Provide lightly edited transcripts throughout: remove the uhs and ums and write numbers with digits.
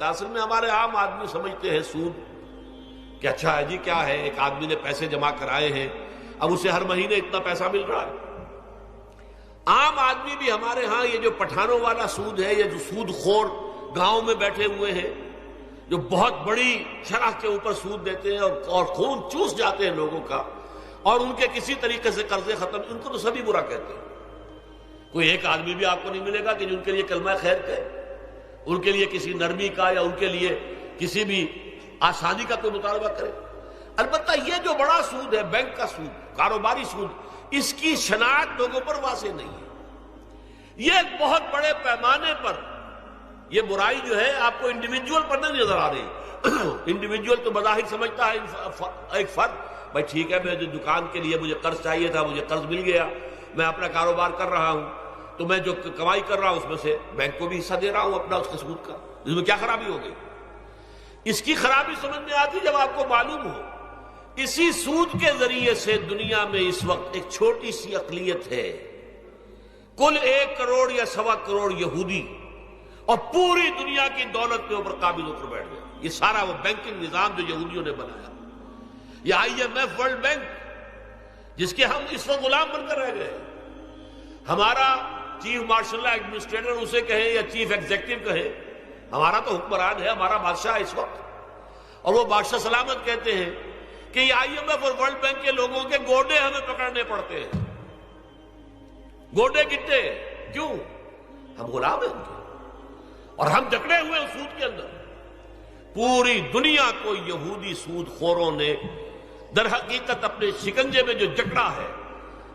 سمجھتا. اصل میں ہمارے عام آدمی سمجھتے ہیں سود کہ اچھا ہے جی کیا ہے، ایک آدمی نے پیسے جمع کرائے ہیں اب اسے ہر مہینے اتنا پیسہ مل رہا ہے. عام آدمی بھی ہمارے ہاں یہ جو پٹھانوں والا سود ہے، یہ جو سود خور گاؤں میں بیٹھے ہوئے ہیں جو بہت بڑی شرح کے اوپر سود دیتے ہیں اور خون چوس جاتے ہیں لوگوں کا، اور ان کے کسی طریقے سے قرضے ختم، ان کو تو سبھی برا کہتے ہیں. کوئی ایک آدمی بھی آپ کو نہیں ملے گا کہ جن کے لیے کلمہ خیر کہے، ان کے لیے کسی نرمی کا یا ان کے لیے کسی بھی آسانی کا کوئی مطالبہ کرے. البتہ یہ جو بڑا سود ہے، بینک کا سود، کاروباری سود، اس کی شناخت لوگوں پر واضح نہیں ہے. یہ ایک بہت بڑے پیمانے پر یہ برائی جو ہے آپ کو انڈیویجول پر نہیں نظر آ رہی. انڈیویجول تو بظاہر سمجھتا ہے ایک فرد، بھائی ٹھیک ہے میں جو دکان کے لیے مجھے قرض چاہیے تھا، مجھے قرض مل گیا، میں اپنا کاروبار کر رہا ہوں، تو میں جو کمائی کر رہا ہوں اس میں سے بینک کو بھی حصہ دے رہا ہوں اپنا اس کے سود کا. اس میں کیا خرابی ہو گئی؟ اس کی خرابی سمجھ میں آتی جب آپ کو معلوم ہو اسی سود کے ذریعے سے دنیا میں اس وقت ایک چھوٹی سی اقلیت ہے، کل 1 کروڑ یا 1.25 کروڑ یہودی، اور پوری دنیا کی دولت کے اوپر قابض ہو کر بیٹھ گئے. یہ سارا وہ بینکنگ نظام جو یہودیوں نے بنایا، یہ IMF ورلڈ بینک جس کے ہم اس وقت غلام بن کر رہ گئے. ہمارا چیف مارشل ایڈمنسٹریٹر اسے کہے یا چیف ایگزیکٹو کہے، ہمارا تو حکمران ہے، ہمارا بادشاہ اس وقت، اور وہ بادشاہ سلامت کہتے ہیں کہ یہ IMF اور ورلڈ بینک کے لوگوں کے گوڈے ہمیں پکڑنے پڑتے ہیں. گوڈے گٹے کیوں؟ ہم غلام ہیں ان کے، اور ہم جکڑے ہوئے ہیں سود کے اندر. پوری دنیا کو یہودی سود خوروں نے در حقیقت اپنے شکنجے میں جو جکڑا ہے،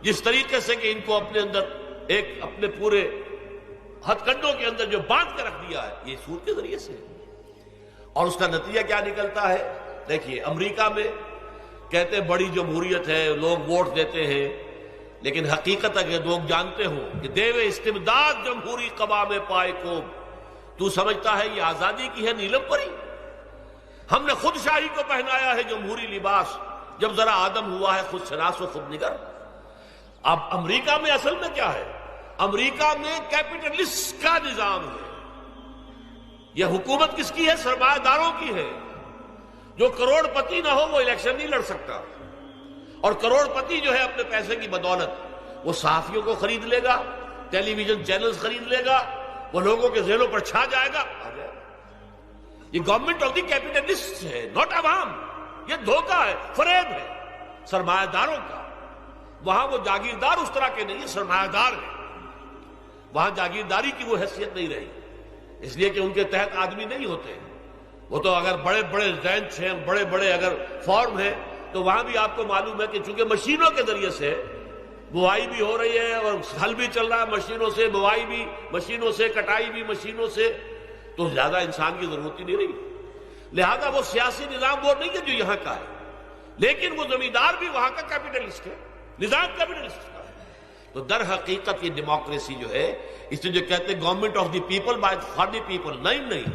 جس طریقے سے کہ ان کو اپنے اندر ایک اپنے پورے ہتھ کنڈوں کے اندر جو باندھ کے رکھ دیا ہے، یہ سود کے ذریعے سے. اور اس کا نتیجہ کیا نکلتا ہے؟ دیکھیے امریکہ میں کہتے ہیں بڑی جمہوریت ہے، لوگ ووٹ دیتے ہیں، لیکن حقیقت اگر لوگ جانتے ہوں کہ دیوے استبداد جمہوری قوام پائے کو، تو سمجھتا ہے یہ آزادی کی ہے نیلم پری. ہم نے خود شاہی کو پہنایا ہے جمہوری لباس، جب ذرا آدم ہوا ہے خود شناس و خود نگر. اب امریکہ میں اصل میں کیا ہے؟ امریکہ میں کیپٹلسٹ کا نظام ہے. یہ حکومت کس کی ہے؟ سرمایہ داروں کی ہے. جو کروڑ پتی نہ ہو وہ الیکشن نہیں لڑ سکتا، اور کروڑ پتی جو ہے اپنے پیسے کی بدولت وہ صحافیوں کو خرید لے گا، ٹیلی ویژن چینلز خرید لے گا، وہ لوگوں کے ذہنوں پر چھا جائے گا. یہ گورنمنٹ آف دی کیپٹلسٹ ہے، ناٹ عوام. یہ دھوکہ ہے، فریب ہے سرمایہ داروں کا. وہاں وہ جاگیردار اس طرح کے نہیں، سرمایہ دار ہے. وہاں جاگیرداری کی وہ حیثیت نہیں رہی، اس لیے کہ ان کے تحت آدمی نہیں ہوتے. وہ تو اگر بڑے بڑے رینچ ہیں، بڑے بڑے اگر فارم ہیں، تو وہاں بھی آپ کو معلوم ہے کہ چونکہ مشینوں کے ذریعے سے بوائی بھی ہو رہی ہے اور ہل بھی چل رہا ہے مشینوں سے، بوائی بھی مشینوں سے، کٹائی بھی مشینوں سے، تو زیادہ انسان کی ضرورت ہی نہیں رہی. لہذا وہ سیاسی نظام وہ نہیں ہے جو یہاں کا ہے، لیکن وہ زمیندار بھی وہاں کا کیپٹلسٹ ہے، نظام کیپٹلسٹ کا ہے. تو در حقیقت یہ ڈیموکریسی جو ہے، اس میں جو کہتے ہیں government of the people by for the people, نہیں،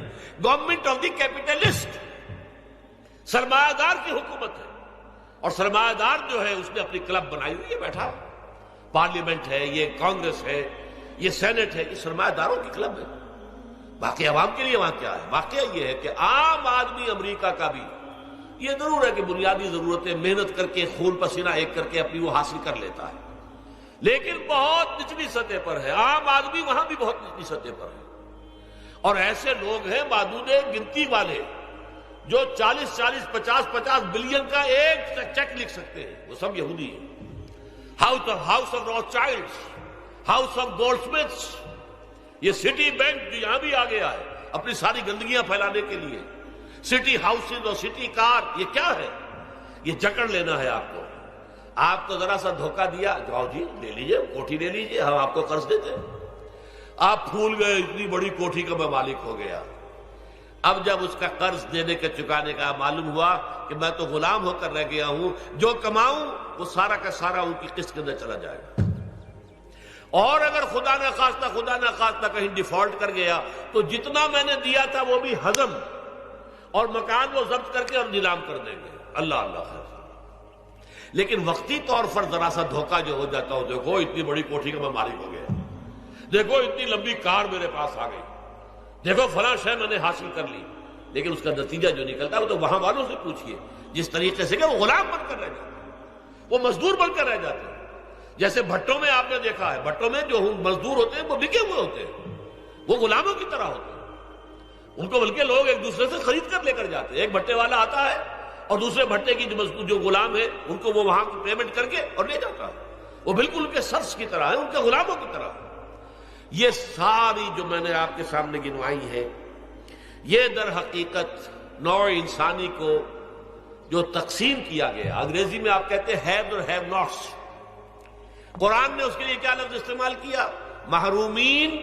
گورنمنٹ آف دی کیپٹلسٹ، سرمایہ دار کی حکومت ہے. اور سرمایہ دار جو ہے اس نے اپنی کلب بنائی ہوئی ہے، بیٹھا ہے، پارلیمنٹ ہے، یہ کانگریس ہے، یہ سینٹ ہے، یہ سرمایہ داروں کی کلب ہے. باقی عوام کے لیے وہاں کیا ہے؟ واقعہ یہ ہے کہ عام آدمی امریکہ کا بھی یہ ضرور ہے کہ بنیادی ضرورتیں محنت کر کے خون پسینہ ایک کر کے اپنی وہ حاصل کر لیتا ہے، لیکن بہت نچلی سطح پر ہے. عام آدمی وہاں بھی بہت نچلی سطح پر ہے. اور ایسے لوگ ہیں معدود گنتی والے جو 50 بلین کا ایک چیک لکھ سکتے ہیں، وہ سب یہودی ہیں. House of Rothschilds, house of گولڈ سمتھس، یہ سٹی بینک جو یہاں بھی آ گیا ہے اپنی ساری گندگیاں پھیلانے کے لیے، سٹی ہاؤسز اور سٹی کار، یہ کیا ہے؟ یہ جکڑ لینا ہے آپ کو. آپ کو ذرا سا دھوکہ دیا، جاؤ جی لے لیجئے، کوٹھی لے لیجئے، ہم آپ کو قرض دیتے ہیں. آپ پھول گئے، اتنی بڑی کوٹھی کا میں مالک ہو گیا. اب جب اس کا قرض دینے کے چکانے کا معلوم ہوا کہ میں تو غلام ہو کر رہ گیا ہوں، جو کماؤں وہ سارا کا سارا ان کی قسط کے اندر چلا جائے گا. اور اگر خدا نہ خواستہ کہیں ڈیفالٹ کر گیا تو جتنا میں نے دیا تھا وہ بھی ہضم، اور مکان وہ ضبط کر کے اور نیلام کر دیں گے. اللہ خیر. لیکن وقتی طور پر ذرا سا دھوکہ جو ہو جاتا ہو، دیکھو اتنی بڑی کوٹھی کا میں مالک ہو گیا، دیکھو اتنی لمبی کار میرے پاس آ گئی، دیکھو فلاں شے میں نے حاصل کر لی، لیکن اس کا نتیجہ جو نکلتا ہے وہ تو وہاں والوں سے پوچھیے جس طریقے سے کہ وہ غلام بن کر رہ جاتے ہیں، وہ مزدور بن کر رہ جاتے ہیں۔ جیسے بھٹوں میں آپ نے دیکھا ہے، بھٹوں میں جو مزدور ہوتے ہیں وہ بکے ہوئے ہوتے ہیں، وہ غلاموں کی طرح ہوتے ہیں، ان کو بلکہ لوگ ایک دوسرے سے خرید کر لے کر جاتے ہیں۔ ایک بھٹے والا آتا ہے اور دوسرے بھٹے کی جو غلام ہے ان کو وہ وہاں پیمنٹ کر کے اور لے جاتا ہے، وہ بالکل ان کے سرس کی طرح ہے، ان کے غلاموں کی طرح ہے۔ یہ ساری جو میں نے آپ کے سامنے گنوائی ہے، یہ در حقیقت نوع انسانی کو جو تقسیم کیا گیا، انگریزی میں آپ کہتے ہیں ہیوز اور ہیو ناٹس، قرآن نے اس کے لیے کیا لفظ استعمال کیا؟ محرومین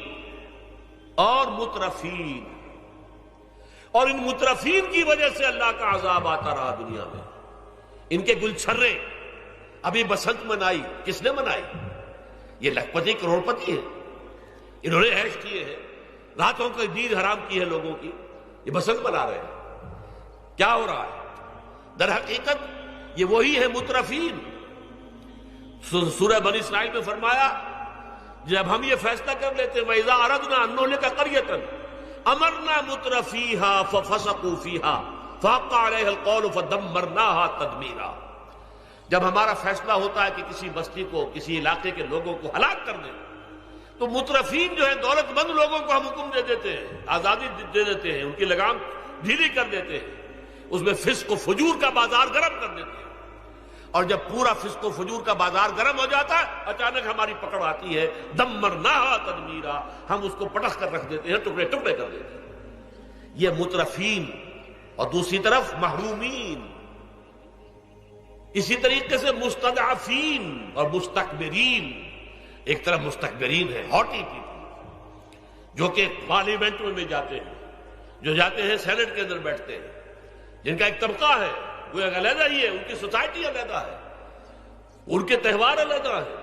اور مترفین۔ اور ان مترفین کی وجہ سے اللہ کا عذاب آتا رہا دنیا میں۔ ان کے گلچھرے، ابھی بسنت منائی، کس نے منائی؟ یہ لکھپتی کروڑ پتی ہیں، انہوں نے عیش کیے ہیں، راتوں کی نیند حرام کی ہے لوگوں کی، یہ بسنت منا رہے ہیں۔ کیا ہو رہا ہے؟ در حقیقت یہ وہی ہے مترفین۔ سورہ بنی اسرائیل میں فرمایا جب ہم یہ فیصلہ کر لیتے ہیں وَإِذَا أَرَدْنَا أَن نُهْلِكَ قَرْيَةً أَمَرْنَا مُتْرَفِيهَا فَفَسَقُوا فِيهَا فَحَقَّ عَلَيْهَا الْقَوْلُ فَدَمَّرْنَاهَا تَدْمِيرًا۔ جب ہمارا فیصلہ ہوتا ہے کہ کسی بستی کو، کسی علاقے کے لوگوں کو ہلاک کر دیں، تو مترفین جو ہے، دولت مند لوگوں کو ہم حکم دے دیتے ہیں، آزادی دے دیتے ہیں، ان کی لگام ڈھیلی کر دیتے ہیں، اس میں فسق و فجور کا بازار گرم کر دیتے ہیں۔ اور جب پورا فسق و فجور کا بازار گرم ہو جاتا ہے، اچانک ہماری پکڑ آتی ہے، دمرناہا تدمیرا، ہم اس کو پٹخ کر رکھ دیتے ہیں، ٹکڑے ٹکڑے کر دیتے ہیں۔ یہ مترفین، اور دوسری طرف محرومین، اسی طریقے سے مستضعفین اور مستکبرین۔ ایک طرف مستکبرین ہے، ہاٹی پیپل، جو کہ پارلیمنٹ میں جاتے ہیں، جو جاتے ہیں سینٹ کے اندر بیٹھتے ہیں، جن کا ایک طبقہ ہے، وہ ایک علیحدہ ہی ہے، ان کی سوسائٹی علیحدہ ہے، ان کے تہوار علیحدہ ہے۔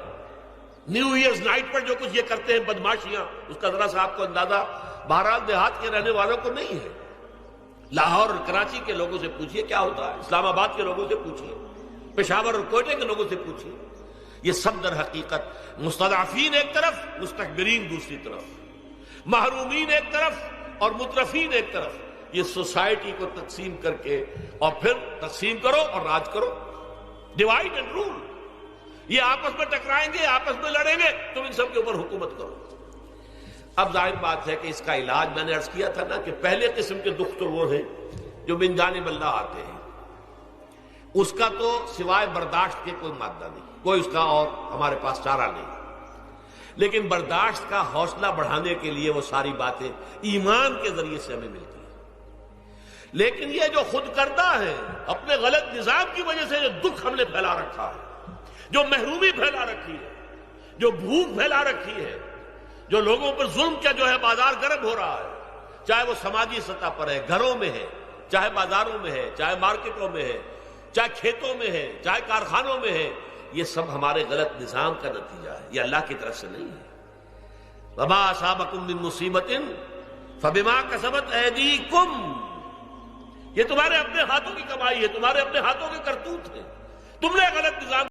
نیو ایئرز نائٹ پر جو کچھ یہ کرتے ہیں بدماشیاں، اس کا ذرا سا آپ کو اندازہ بہرحال دیہات کے رہنے والوں کو نہیں ہے۔ لاہور اور کراچی کے لوگوں سے پوچھئے کیا ہوتا ہے، اسلام آباد کے لوگوں سے پوچھئے، پشاور اور کوئٹے کے لوگوں سے پوچھئے۔ یہ سب در حقیقت مستضعفین ایک طرف، مستکبرین دوسری طرف، محرومین ایک طرف اور مترفین ایک طرف، یہ سوسائٹی کو تقسیم کر کے، اور پھر تقسیم کرو اور راج کرو، ڈیوائڈ اینڈ رول۔ یہ آپس میں ٹکرائیں گے، آپس میں لڑیں گے، تم ان سب کے اوپر حکومت کرو۔ اب ظاہر بات ہے کہ اس کا علاج میں نے عرض کیا تھا نا کہ پہلے قسم کے دکھ تو وہ ہیں جو من جانب اللہ آتے ہیں، اس کا تو سوائے برداشت کے کوئی مادہ نہیں، کوئی اس کا اور ہمارے پاس چارہ نہیں۔ لیکن برداشت کا حوصلہ بڑھانے کے لیے وہ ساری باتیں ایمان کے ذریعے سے ہمیں ملتی ہیں۔ لیکن یہ جو خود کردہ ہے، اپنے غلط نظام کی وجہ سے جو دکھ ہم نے پھیلا رکھا ہے، جو محرومی پھیلا رکھی ہے، جو بھوک پھیلا رکھی ہے، جو لوگوں پر ظلم کا جو ہے بازار گرم ہو رہا ہے، چاہے وہ سماجی سطح پر ہے، گھروں میں ہے، چاہے بازاروں میں ہے، چاہے مارکیٹوں میں ہے، چاہے کھیتوں میں ہے، چاہے کارخانوں میں ہے، یہ سب ہمارے غلط نظام کا نتیجہ ہے، یہ اللہ کی طرف سے نہیں ہے۔ وَمَا أَصَابَكُم مِّن مُّصِيبَةٍ فَبِمَا كَسَبَتْ أَيْدِيكُمْ، یہ تمہارے اپنے ہاتھوں کی کمائی ہے، تمہارے اپنے ہاتھوں کے کرتوت ہیں، تم نے غلط نظام